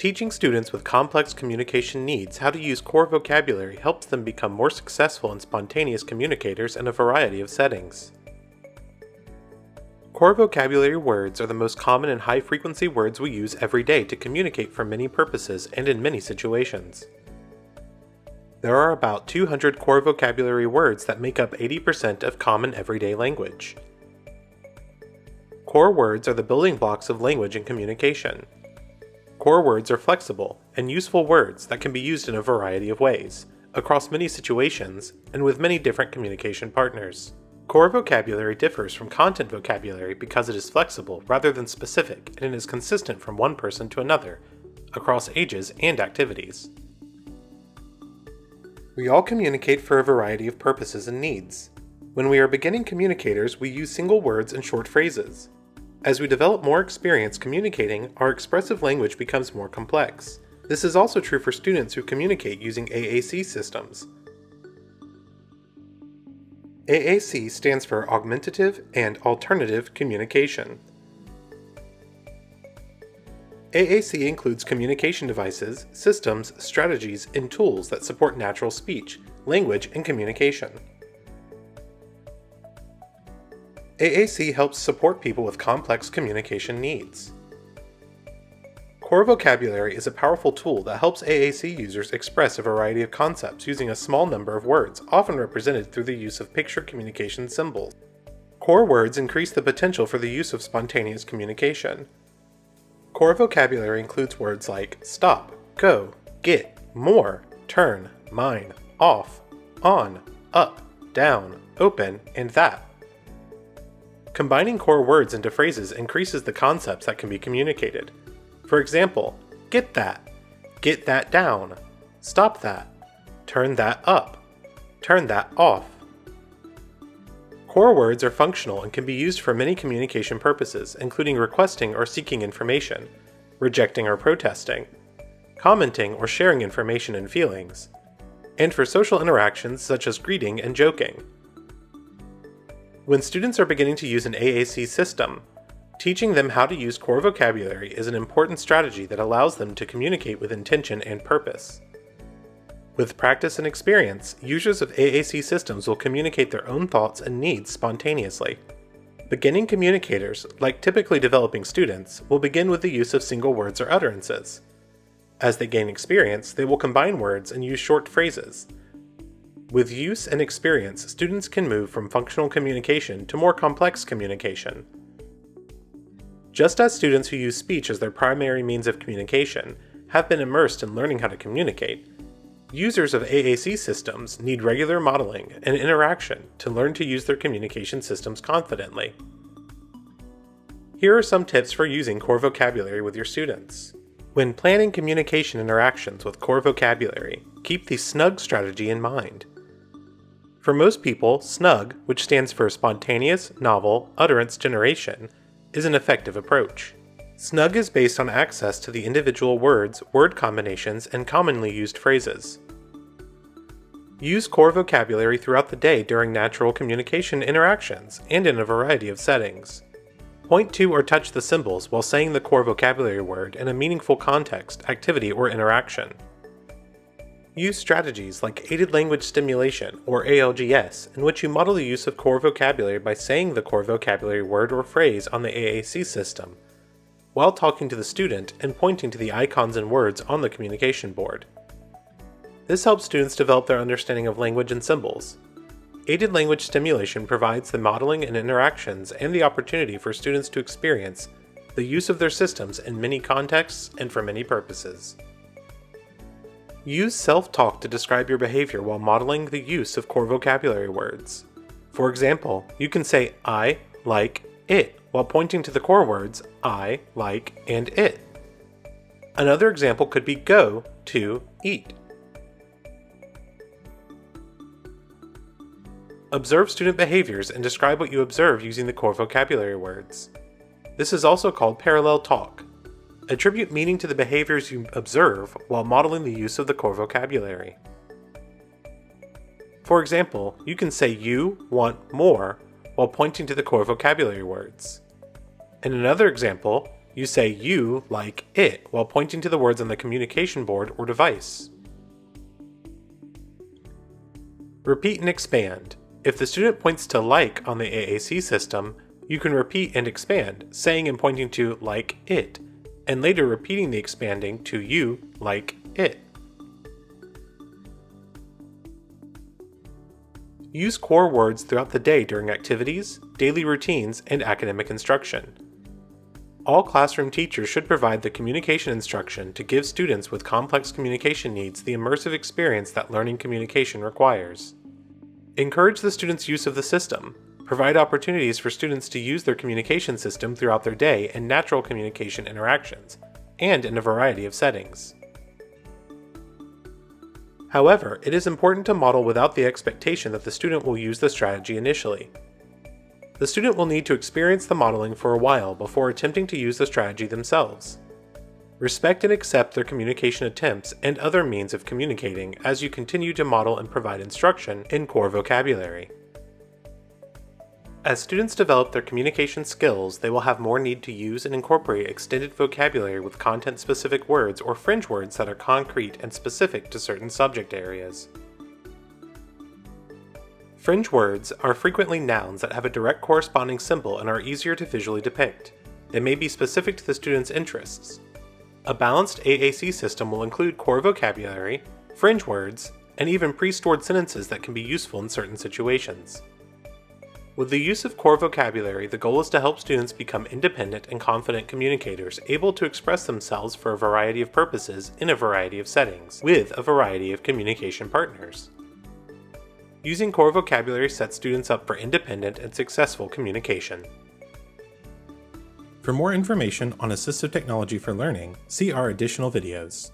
Teaching students with complex communication needs how to use core vocabulary helps them become more successful and spontaneous communicators in a variety of settings. Core vocabulary words are the most common and high-frequency words we use every day to communicate for many purposes and in many situations. There are about 200 core vocabulary words that make up 80% of common everyday language. Core words are the building blocks of language and communication. Core words are flexible and useful words that can be used in a variety of ways, across many situations, and with many different communication partners. Core vocabulary differs from content vocabulary because it is flexible rather than specific, and it is consistent from one person to another, across ages and activities. We all communicate for a variety of purposes and needs. When we are beginning communicators, we use single words and short phrases. As we develop more experience communicating, our expressive language becomes more complex. This is also true for students who communicate using AAC systems. AAC stands for Augmentative and Alternative Communication. AAC includes communication devices, systems, strategies, and tools that support natural speech, language, and communication. AAC helps support people with complex communication needs. Core vocabulary is a powerful tool that helps AAC users express a variety of concepts using a small number of words, often represented through the use of picture communication symbols. Core words increase the potential for the use of spontaneous communication. Core vocabulary includes words like stop, go, get, more, turn, mine, off, on, up, down, open, and that. Combining core words into phrases increases the concepts that can be communicated. For example, get that down, stop that, turn that up, turn that off. Core words are functional and can be used for many communication purposes, including requesting or seeking information, rejecting or protesting, commenting or sharing information and feelings, and for social interactions such as greeting and joking. When students are beginning to use an AAC system, teaching them how to use core vocabulary is an important strategy that allows them to communicate with intention and purpose. With practice and experience, users of AAC systems will communicate their own thoughts and needs spontaneously. Beginning communicators, like typically developing students, will begin with the use of single words or utterances. As they gain experience, they will combine words and use short phrases. With use and experience, students can move from functional communication to more complex communication. Just as students who use speech as their primary means of communication have been immersed in learning how to communicate, users of AAC systems need regular modeling and interaction to learn to use their communication systems confidently. Here are some tips for using core vocabulary with your students. When planning communication interactions with core vocabulary, keep the SNUG strategy in mind. For most people, SNUG, which stands for Spontaneous Novel Utterance Generation, is an effective approach. SNUG is based on access to the individual words, word combinations, and commonly used phrases. Use core vocabulary throughout the day during natural communication interactions and in a variety of settings. Point to or touch the symbols while saying the core vocabulary word in a meaningful context, activity, or interaction. Use strategies like Aided Language Stimulation, or ALgS, in which you model the use of core vocabulary by saying the core vocabulary word or phrase on the AAC system, while talking to the student and pointing to the icons and words on the communication board. This helps students develop their understanding of language and symbols. Aided Language Stimulation provides the modeling and interactions and the opportunity for students to experience the use of their systems in many contexts and for many purposes. Use self-talk to describe your behavior while modeling the use of core vocabulary words. For example, you can say I, like, it, while pointing to the core words I, like, and it. Another example could be go, to, eat. Observe student behaviors and describe what you observe using the core vocabulary words. This is also called parallel talk. Attribute meaning to the behaviors you observe while modeling the use of the core vocabulary. For example, you can say you want more while pointing to the core vocabulary words. In another example, You say you like it while pointing to the words on the communication board or device. Repeat and expand. If the student points to like on the AAC system, you can repeat and expand, saying and pointing to like it, and later repeating the expanding to you like it. Use core words throughout the day during activities, daily routines, and academic instruction. All classroom teachers should provide the communication instruction to give students with complex communication needs the immersive experience that learning communication requires. Encourage the students' use of the system. Provide opportunities for students to use their communication system throughout their day in natural communication interactions, and in a variety of settings. However, it is important to model without the expectation that the student will use the strategy initially. The student will need to experience the modeling for a while before attempting to use the strategy themselves. Respect and accept their communication attempts and other means of communicating as you continue to model and provide instruction in core vocabulary. As students develop their communication skills, they will have more need to use and incorporate extended vocabulary with content-specific words or fringe words that are concrete and specific to certain subject areas. Fringe words are frequently nouns that have a direct corresponding symbol and are easier to visually depict. They may be specific to the student's interests. A balanced AAC system will include core vocabulary, fringe words, and even pre-stored sentences that can be useful in certain situations. With the use of core vocabulary, the goal is to help students become independent and confident communicators, able to express themselves for a variety of purposes in a variety of settings, with a variety of communication partners. Using core vocabulary sets students up for independent and successful communication. For more information on assistive technology for learning, see our additional videos.